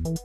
Welcome,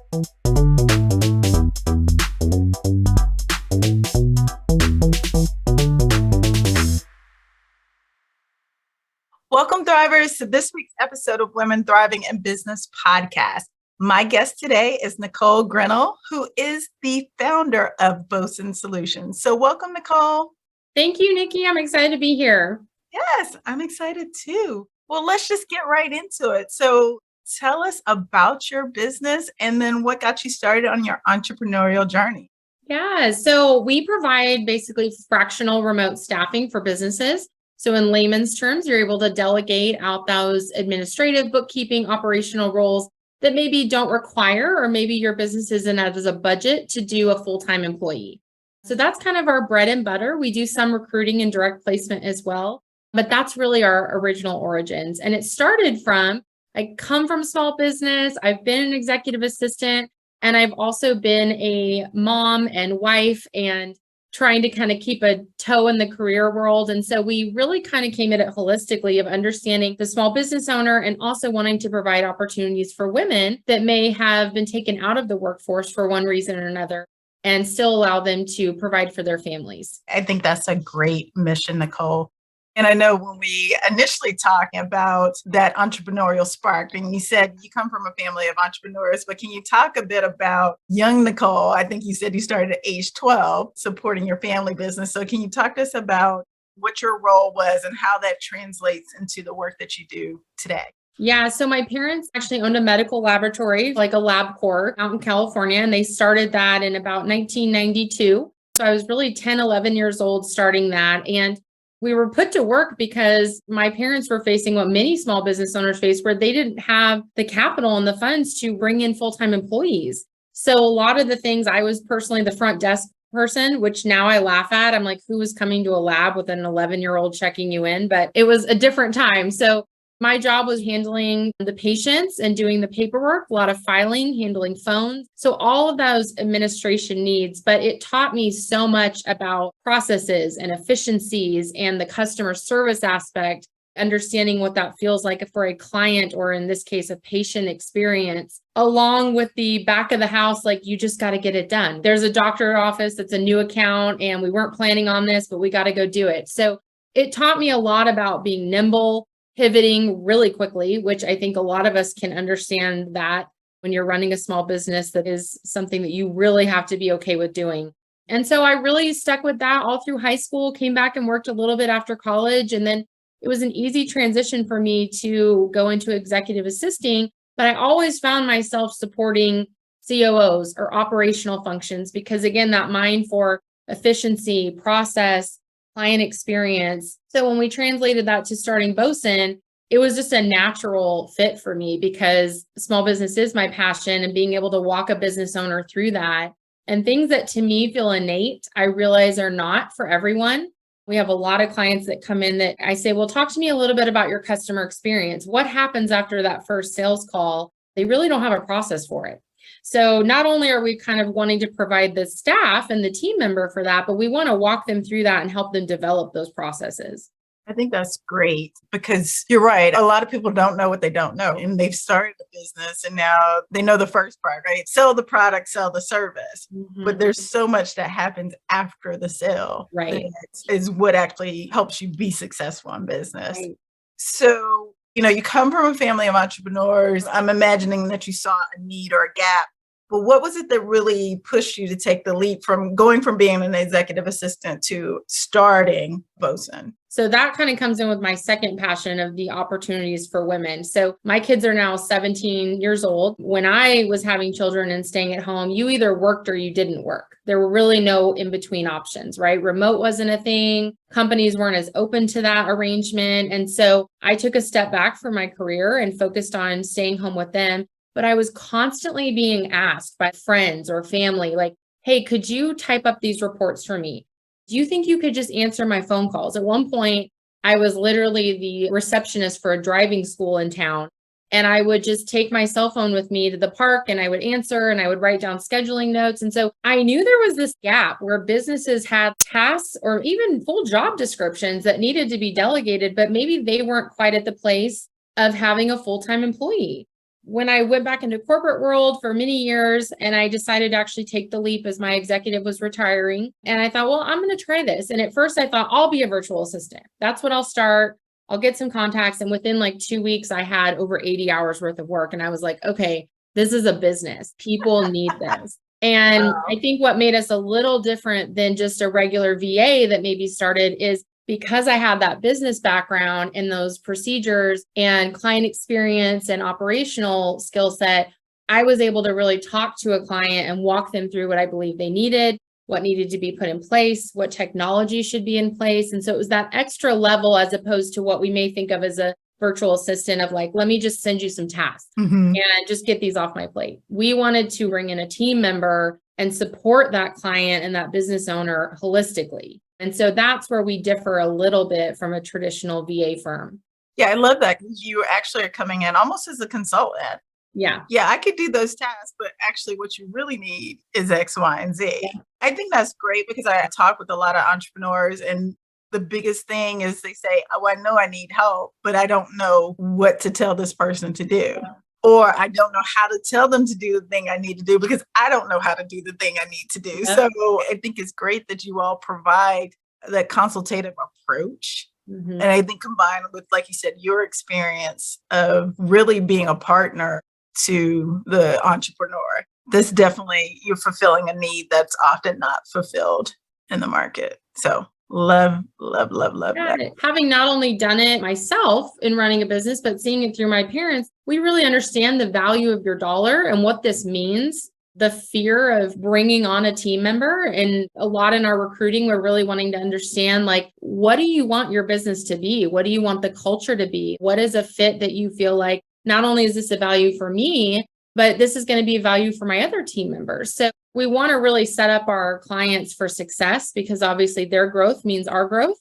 Thrivers, to this week's episode of Women Thriving in Business podcast. My guest today is Nicole Grinnell, who is the founder of Bosun Solutions. So welcome, Nicole. Thank you, Nikki. I'm excited to be here. Yes, I'm excited too. Well, let's just get right into it. So tell us about your business and then what got you started on your entrepreneurial journey. Yeah, so we provide basically fractional remote staffing for businesses. So in layman's terms, you're able to delegate out those administrative, bookkeeping, operational roles that maybe don't require, or maybe your business isn't as a budget to do a full-time employee. So that's kind of our bread and butter. We do some recruiting and direct placement as well, but that's really our original origins. And it started from, I come from small business, I've been an executive assistant, and I've also been a mom and wife and trying to kind of keep a toe in the career world. And so we really kind of came at it holistically of understanding the small business owner and also wanting to provide opportunities for women that may have been taken out of the workforce for one reason or another and still allow them to provide for their families. I think that's a great mission, Nicole. And I know when we initially talked about that entrepreneurial spark, and you said you come from a family of entrepreneurs, but can you talk a bit about young Nicole? I think you said you started at age 12 supporting your family business. So can you talk to us about what your role was and how that translates into the work that you do today? Yeah, so my parents actually owned a medical laboratory, like a LabCorp out in California, and they started that in about 1992. So I was really 10, 11 years old starting that. And we were put to work because my parents were facing what many small business owners face, where they didn't have the capital and the funds to bring in full-time employees. So a lot of the things, I was personally the front desk person, which now I laugh at. I'm like, who is coming to a lab with an 11-year-old checking you in? But it was a different time. So my job was handling the patients and doing the paperwork, a lot of filing, handling phones. So all of those administration needs, but it taught me so much about processes and efficiencies and the customer service aspect, understanding what that feels like for a client, or in this case, a patient experience, along with the back of the house, like you just got to get it done. There's a doctor office that's a new account and we weren't planning on this, but we got to go do it. So it taught me a lot about being nimble, pivoting really quickly, which I think a lot of us can understand that when you're running a small business, that is something that you really have to be okay with doing. And so I really stuck with that all through high school, came back and worked a little bit after college. And then it was an easy transition for me to go into executive assisting, but I always found myself supporting COOs or operational functions because, again, that mind for efficiency, process, client experience. So when we translated that to starting Bosun, it was just a natural fit for me because small business is my passion, and being able to walk a business owner through that and things that to me feel innate, I realize are not for everyone. We have a lot of clients that come in that I say, well, talk to me a little bit about your customer experience. What happens after that first sales call? They really don't have a process for it. So not only are we kind of wanting to provide the staff and the team member for that, but we want to walk them through that and help them develop those processes. I think that's great because you're right. A lot of people don't know what they don't know, and they've started a business and now they know the first part, right? Sell the product, sell the service. Mm-hmm. But there's so much that happens after the sale. Right. That is what actually helps you be successful in business. Right. So, you come from a family of entrepreneurs. I'm imagining that you saw a need or a gap. But what was it that really pushed you to take the leap from going from being an executive assistant to starting Bosun? So that kind of comes in with my second passion of the opportunities for women. So my kids are now 17 years old. When I was having children and staying at home, you either worked or you didn't work. There were really no in-between options, right? Remote wasn't a thing. Companies weren't as open to that arrangement. And so I took a step back from my career and focused on staying home with them. But I was constantly being asked by friends or family, like, hey, could you type up these reports for me? Do you think you could just answer my phone calls? At one point, I was literally the receptionist for a driving school in town. And I would just take my cell phone with me to the park and I would answer and I would write down scheduling notes. And so I knew there was this gap where businesses had tasks or even full job descriptions that needed to be delegated, but maybe they weren't quite at the place of having a full-time employee. when I went back into corporate world for many years and I decided to actually take the leap as my executive was retiring. And I thought, well, I'm going to try this. And at first I thought I'll be a virtual assistant. That's what I'll start. I'll get some contacts. And within like 2 weeks, I had over 80 hours worth of work. And I was like, okay, this is a business. People need this. And I think what made us a little different than just a regular VA that maybe started is because I had that business background and those procedures and client experience and operational skill set, I was able to really talk to a client and walk them through what I believe they needed, what needed to be put in place, what technology should be in place. And so it was that extra level as opposed to what we may think of as a virtual assistant of like, let me just send you some tasks and just get these off my plate. We wanted to bring in a team member and support that client and that business owner holistically. And so that's where we differ a little bit from a traditional VA firm. Yeah, I love that because you actually are coming in almost as a consultant. Yeah. Yeah, I could do those tasks, but actually what you really need is X, Y, and Z. Yeah. I think that's great because I talk with a lot of entrepreneurs and the biggest thing is they say, oh, I know I need help, but I don't know what to tell this person to do. Yeah. Or I don't know how to tell them to do the thing I need to do because I don't know how to do the thing I need to do. Yeah. So I think it's great that you all provide that consultative approach. And I think combined with, like you said, your experience of really being a partner to the entrepreneur, this definitely, you're fulfilling a need that's often not fulfilled in the market. So love that. Having not only done it myself in running a business, but seeing it through my parents, we really understand the value of your dollar and what this means. The fear of bringing on a team member, and a lot in our recruiting, we're really wanting to understand, like, what do you want your business to be? What do you want the culture to be? What is a fit that you feel like not only is this a value for me, but this is going to be a value for my other team members. So we want to really set up our clients for success because obviously their growth means our growth.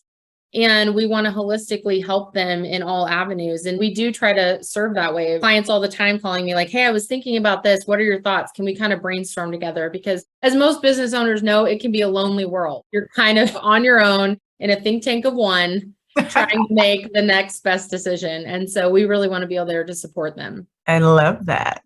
And we want to holistically help them in all avenues. And we do try to serve that way. Clients all the time calling me like, hey, I was thinking about this. What are your thoughts? Can we kind of brainstorm together? Because as most business owners know, it can be a lonely world. You're kind of on your own in a think tank of one, trying to make the next best decision. And so we really want to be able there to support them. I love that.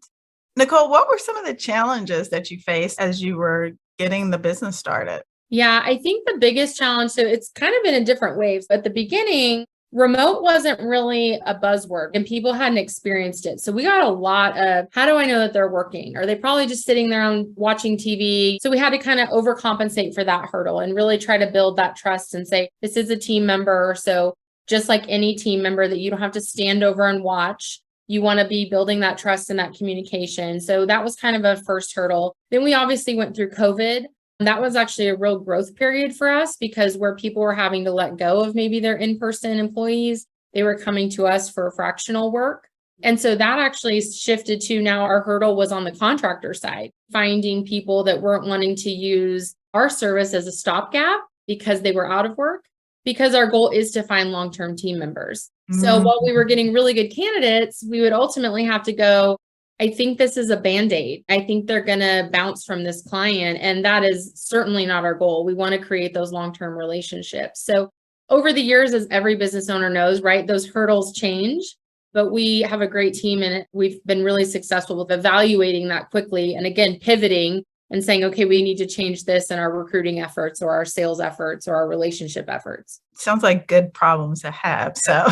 Nicole, what were some of the challenges that you faced as you were getting the business started? Yeah, I think the biggest challenge, so it's kind of been in different waves. At the beginning, remote wasn't really a buzzword and people hadn't experienced it. So we got a lot of, how do I know that they're working? Are they probably just sitting there on watching TV? So we had to kind of overcompensate for that hurdle and really try to build that trust and say, this is a team member. So just like any team member that you don't have to stand over and watch, you want to be building that trust and that communication. So that was kind of a first hurdle. Then we obviously went through COVID. That was actually a real growth period for us because where people were having to let go of maybe their in-person employees, they were coming to us for fractional work. And so that actually shifted to now our hurdle was on the contractor side, finding people that weren't wanting to use our service as a stopgap because they were out of work, because our goal is to find long-term team members. So while we were getting really good candidates, we would ultimately have to go, I think this is a Band-Aid. I think they're going to bounce from this client. And that is certainly not our goal. We want to create those long-term relationships. So over the years, as every business owner knows, right, those hurdles change, but we have a great team and we've been really successful with evaluating that quickly. And again, pivoting and saying, okay, we need to change this in our recruiting efforts or our sales efforts or our relationship efforts. Sounds like good problems to have. So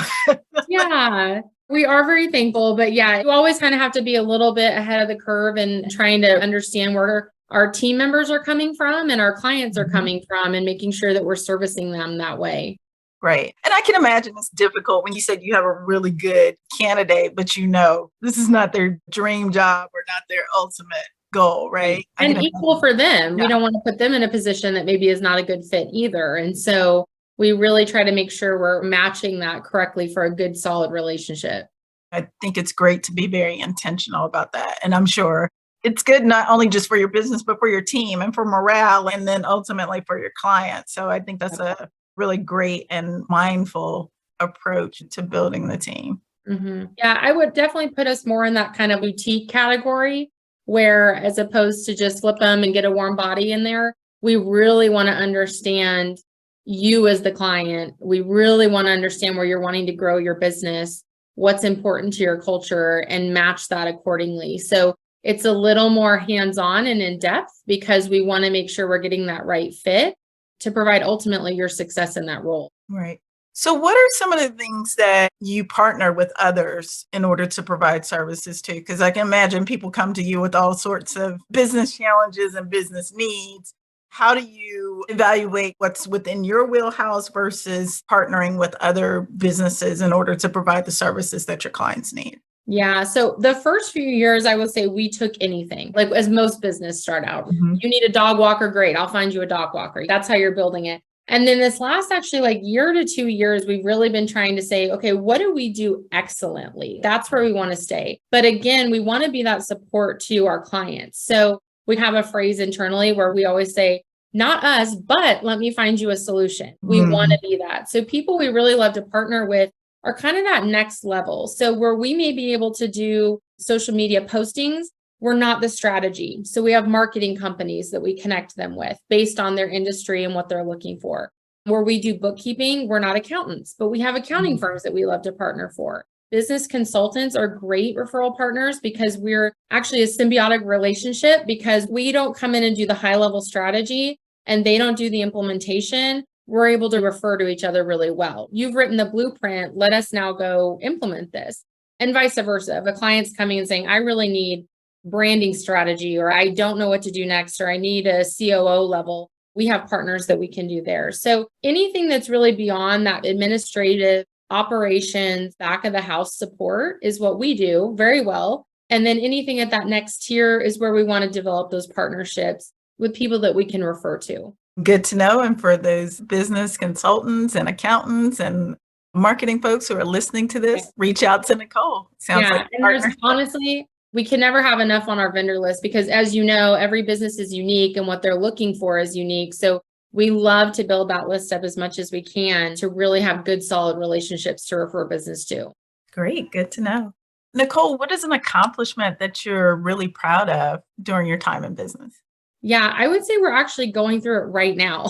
yeah. We are very thankful, but yeah, you always kind of have to be a little bit ahead of the curve and trying to understand where our team members are coming from and our clients are coming from and making sure that we're servicing them that way. Right. And I can imagine it's difficult when you said you have a really good candidate, but you know, this is not their dream job or not their ultimate goal, right? And equal for them. Yeah. We don't want to put them in a position that maybe is not a good fit either. And so we really try to make sure we're matching that correctly for a good, solid relationship. I think it's great to be very intentional about that. And I'm sure it's good not only just for your business, but for your team and for morale, and then ultimately for your clients. So I think that's a really great and mindful approach to building the team. Yeah, I would definitely put us more in that kind of boutique category where, as opposed to just flip them and get a warm body in there, we really want to understand you as the client. We really want to understand where you're wanting to grow your business. what's important to your culture and match that accordingly. So it's a little more hands-on and in depth because we want to make sure we're getting that right fit to provide ultimately your success in that role. Right. So what are some of the things that you partner with others in order to provide services to? Because I can imagine people come to you with all sorts of business challenges and business needs. How do you evaluate what's within your wheelhouse versus partnering with other businesses in order to provide the services that your clients need? Yeah. So the first few years, I would say we took anything, like as most business start out. Mhm. You need a dog walker, great. I'll find you a dog walker. That's how you're building it. And then this last actually like year to 2 years, we've really been trying to say, okay, what do we do excellently? That's where we want to stay. But again, we want to be that support to our clients. So we have a phrase internally where we always say, not us, but let me find you a solution. We want to be that. So people we really love to partner with are kind of that next level. So where we may be able to do social media postings, we're not the strategy. So we have marketing companies that we connect them with based on their industry and what they're looking for. Where we do bookkeeping, we're not accountants, but we have accounting firms that we love to partner for. Business consultants are great referral partners because we're actually a symbiotic relationship because we don't come in and do the high level strategy and they don't do the implementation. We're able to refer to each other really well. You've written the blueprint. Let us now go implement this. And vice versa. If a client's coming and saying, I really need branding strategy, or I don't know what to do next, or I need a COO level, we have partners that we can do there. So anything that's really beyond that administrative operations, back of the house support is what we do very well. And then anything at that next tier is where we want to develop those partnerships with people that we can refer to. Good to know. And for those business consultants and accountants and marketing folks who are listening to this, reach out to Nicole. Sounds like and there's honestly, we can never have enough on our vendor list because as you know, every business is unique and what they're looking for is unique. So we love to build that list up as much as we can to really have good, solid relationships to refer business to. great. Good to know. Nicole, what is an accomplishment that you're really proud of during your time in business? Yeah, I would say we're actually going through it right now.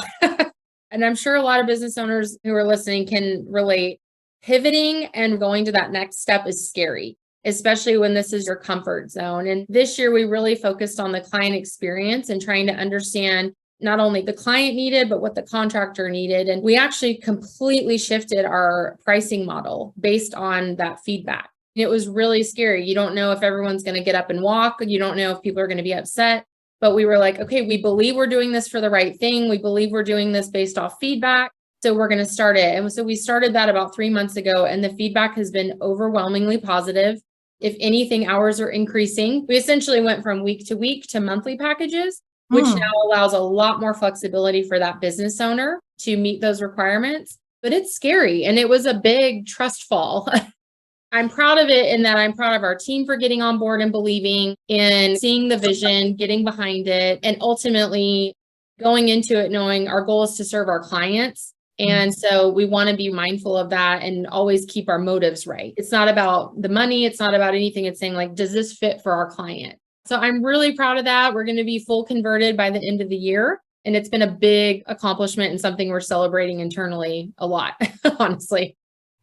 And I'm sure a lot of business owners who are listening can relate. Pivoting and going to that next step is scary, especially when this is your comfort zone. And this year, we really focused on the client experience and trying to understand not only the client needed, but what the contractor needed. And we actually completely shifted our pricing model based on that feedback. It was really scary. You don't know if everyone's going to get up and walk. You don't know if people are going to be upset. But we were like, okay, we believe we're doing this for the right thing. We believe we're doing this based off feedback. So we're going to start it. And so we started that about 3 months ago, and the feedback has been overwhelmingly positive. If anything, hours are increasing. We essentially went from week to monthly packages, which now allows a lot more flexibility for that business owner to meet those requirements. But it's scary. And it was a big trust fall. I'm proud of it in that I'm proud of our team for getting on board and believing in seeing the vision, getting behind it, and ultimately going into it knowing our goal is to serve our clients. And so we want to be mindful of that and always keep our motives right. It's not about the money. It's not about anything. It's saying like, does this fit for our client? So I'm really proud of that. We're going to be full converted by the end of the year. And it's been a big accomplishment and something we're celebrating internally a lot, honestly.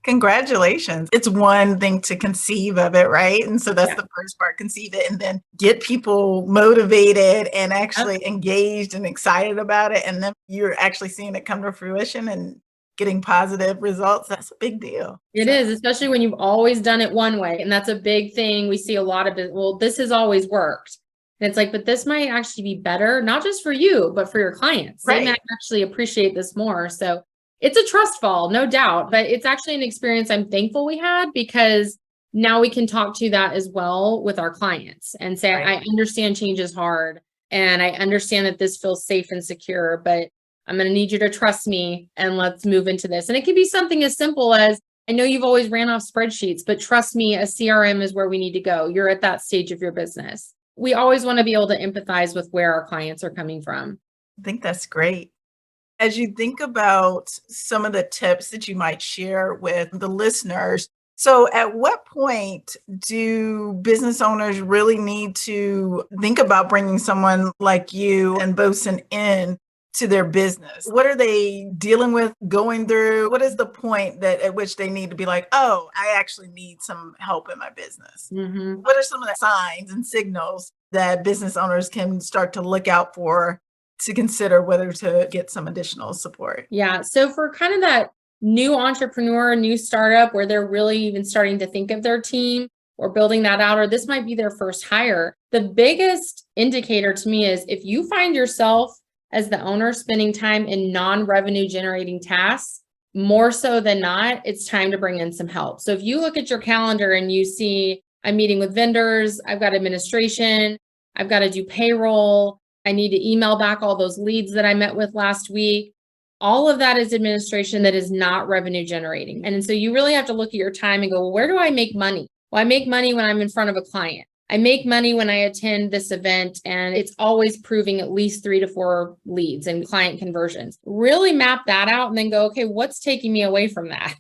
Congratulations. It's one thing to conceive of it, right? And so that's the first part, conceive it, and then get people motivated and actually engaged and excited about it. And then you're actually seeing it come to fruition and getting positive results. That's a big deal. It is, especially when you've always done it one way. And that's a big thing. We see a lot of it. Well, this has always worked. And it's like, but this might actually be better, not just for you, but for your clients. They might actually appreciate this more. So it's a trust fall, no doubt, but it's actually an experience I'm thankful we had because now we can talk to that as well with our clients and say, I understand change is hard and I understand that this feels safe and secure, but I'm going to need you to trust me and let's move into this. And it can be something as simple as, I know you've always ran off spreadsheets, but trust me, a CRM is where we need to go. You're at that stage of your business. We always want to be able to empathize with where our clients are coming from. I think that's great. As you think about some of the tips that you might share with the listeners, so at what point do business owners really need to think about bringing someone like you and Bosun in to their business? What are they dealing with, going through? What is the point that at which they need to be like, oh, I actually need some help in my business? What are some of the signs and signals that business owners can start to look out for to consider whether to get some additional support? Yeah. So for kind of that new entrepreneur, new startup where they're really even starting to think of their team or building that out, or this might be their first hire, the biggest indicator to me is if you find yourself as the owner spending time in non-revenue generating tasks, more so than not, it's time to bring in some help. So if you look at your calendar and you see, I'm meeting with vendors, I've got administration, I've got to do payroll, I need to email back all those leads that I met with last week. All of that is administration that is not revenue generating. And so you really have to look at your time and go, well, where do I make money? Well, I make money when I'm in front of a client. I make money when I attend this event, and it's always proving at least 3 to 4 leads and client conversions. Really map that out and then go, okay, what's taking me away from that?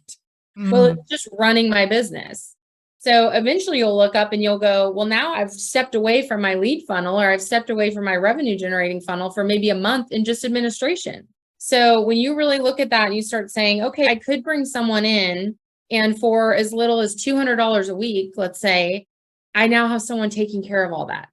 Well, it's just running my business. So eventually you'll look up and you'll go, well, now I've stepped away from my lead funnel, or I've stepped away from my revenue generating funnel for maybe a month in just administration. So when you really look at that and you start saying, okay, I could bring someone in, and for as little as $200 a week, let's say, I now have someone taking care of all that.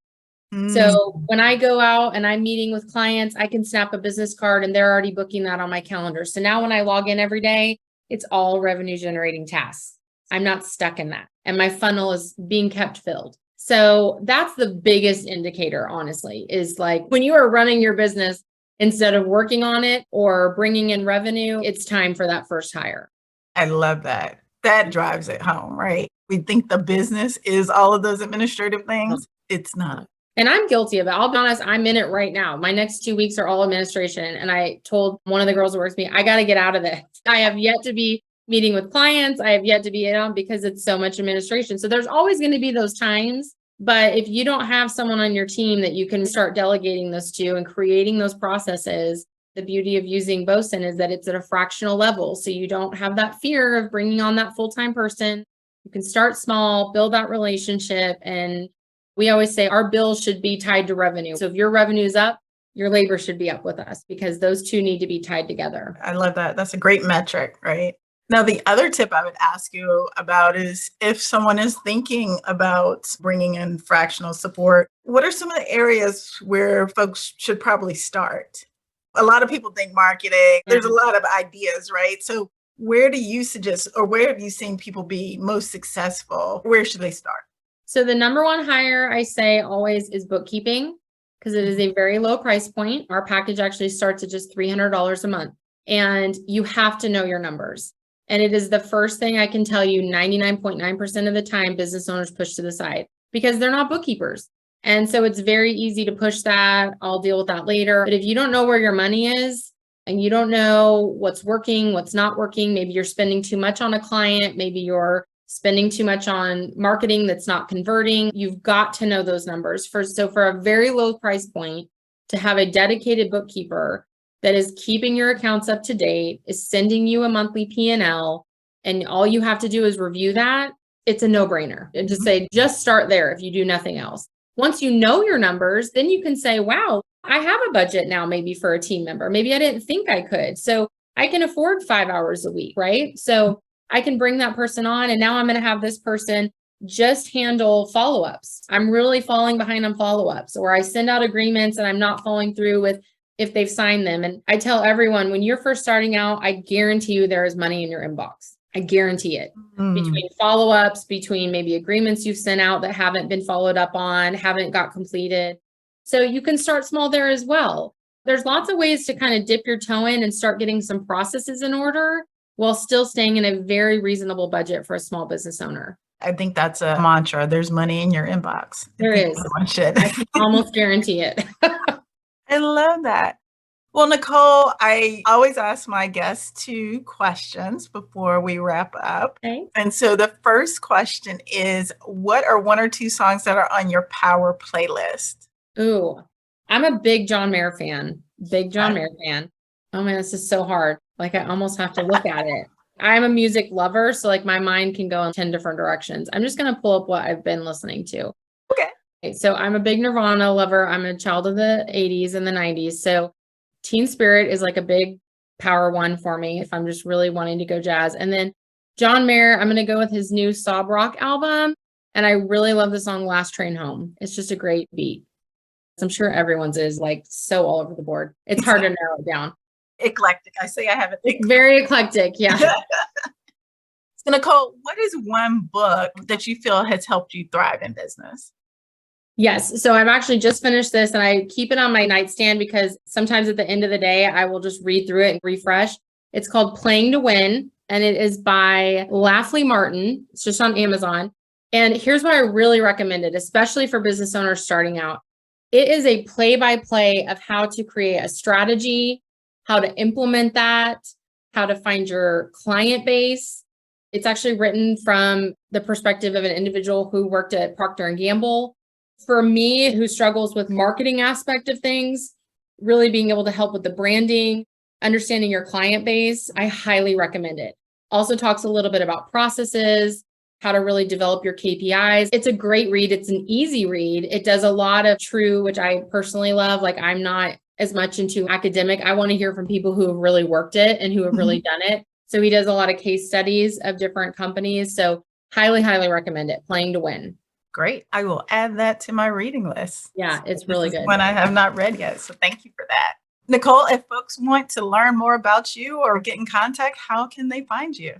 So when I go out and I'm meeting with clients, I can snap a business card and they're already booking that on my calendar. So now when I log in every day, it's all revenue generating tasks. I'm not stuck in that. And my funnel is being kept filled. So that's the biggest indicator, honestly, is like when you are running your business, instead of working on it or bringing in revenue, it's time for that first hire. I love that. That drives it home, right? We think the business is all of those administrative things. It's not. And I'm guilty of it. I'll be honest, I'm in it right now. My next 2 weeks are all administration. And I told one of the girls who works with me, I got to get out of this. I have yet to be meeting with clients. I have yet to be in on because it's so much administration. So there's always going to be those times. But if you don't have someone on your team that you can start delegating this to and creating those processes, the beauty of using Bosun is that it's at a fractional level. So you don't have that fear of bringing on that full-time person. You can start small, build that relationship. And we always say our bills should be tied to revenue. So if your revenue is up, your labor should be up with us because those two need to be tied together. I love that. That's a great metric, right? Now, the other tip I would ask you about is if someone is thinking about bringing in fractional support, what are some of the areas where folks should probably start? A lot of people think marketing. There's a lot of ideas, right? So where do you suggest, or where have you seen people be most successful? Where should they start? So the number one hire I say always is bookkeeping because it is a very low price point. Our package actually starts at just $300 a month, and you have to know your numbers. And it is the first thing I can tell you 99.9% of the time business owners push to the side because they're not bookkeepers. And so it's very easy to push that. I'll deal with that later. But if you don't know where your money is and you don't know what's working, what's not working, maybe you're spending too much on a client, maybe you're spending too much on marketing that's not converting, you've got to know those numbers. So for a very low price point, to have a dedicated bookkeeper that is keeping your accounts up to date, is sending you a monthly P&L, and all you have to do is review that, it's a no-brainer. And just say, just start there if you do nothing else. Once you know your numbers, then you can say, wow, I have a budget now maybe for a team member. Maybe I didn't think I could. So I can afford 5 hours a week, right? So I can bring that person on, and now I'm going to have this person just handle follow-ups. I'm really falling behind on follow-ups, or I send out agreements and I'm not following through with if they've signed them. And I tell everyone, when you're first starting out, I guarantee you there is money in your inbox. I guarantee it. Between follow-ups, between maybe agreements you've sent out that haven't been followed up on, haven't got completed. So you can start small there as well. There's lots of ways to kind of dip your toe in and start getting some processes in order while still staying in a very reasonable budget for a small business owner. I think that's a mantra. There's money in your inbox. There is. I can almost guarantee it. I love that. Well, Nicole, I always ask my guests 2 questions before we wrap up. Okay. And so the first question is, what are 1 or 2 songs that are on your power playlist? Ooh, I'm a big John Mayer fan. Big John Mayer fan. Oh man, this is so hard. Like I almost have to look at it. I'm a music lover, so like my mind can go in 10 different directions. I'm just going to pull up what I've been listening to. Okay. So I'm a big Nirvana lover. I'm a child of the 80s and the 90s. So Teen Spirit is like a big power one for me if I'm just really wanting to go jazz. And then John Mayer, I'm going to go with his new Sob Rock album. And I really love the song Last Train Home. It's just a great beat. I'm sure everyone's is like so all over the board. It's hard to narrow it down. Eclectic. I say I have it. It's very eclectic. Yeah. So Nicole, what is one book that you feel has helped you thrive in business? Yes. So I've actually just finished this and I keep it on my nightstand because sometimes at the end of the day, I will just read through it and refresh. It's called Playing to Win and it is by Lafley Martin. It's just on Amazon. And here's what I really recommend it, especially for business owners starting out. It is a play-by-play of how to create a strategy, how to implement that, how to find your client base. It's actually written from the perspective of an individual who worked at Procter & Gamble. For me, who struggles with marketing aspect of things, really being able to help with the branding, understanding your client base, I highly recommend it. Also talks a little bit about processes, how to really develop your KPIs. It's a great read. It's an easy read. It does a lot of true, which I personally love. Like I'm not as much into academic. I want to hear from people who have really worked it and who have really done it. So he does a lot of case studies of different companies. So highly, highly recommend it. Playing to Win. Great. I will add that to my reading list. Yeah, it's really good. One I have not read yet. So thank you for that. Nicole, if folks want to learn more about you or get in contact, how can they find you?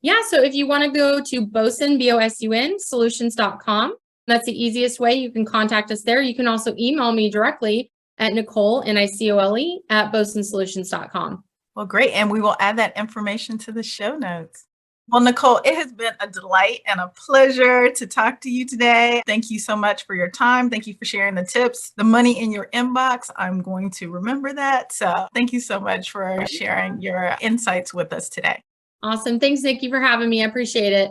Yeah, so if you want to go to Bosun, B-O-S-U-N, solutions.com, that's the easiest way. You can contact us there. You can also email me directly at Nicole, Nicole, at bosunsolutions.com. Well, great. And we will add that information to the show notes. Well, Nicole, it has been a delight and a pleasure to talk to you today. Thank you so much for your time. Thank you for sharing the tips, the money in your inbox. I'm going to remember that. So thank you so much for sharing your insights with us today. Awesome. Thanks, Nikki, for having me. I appreciate it.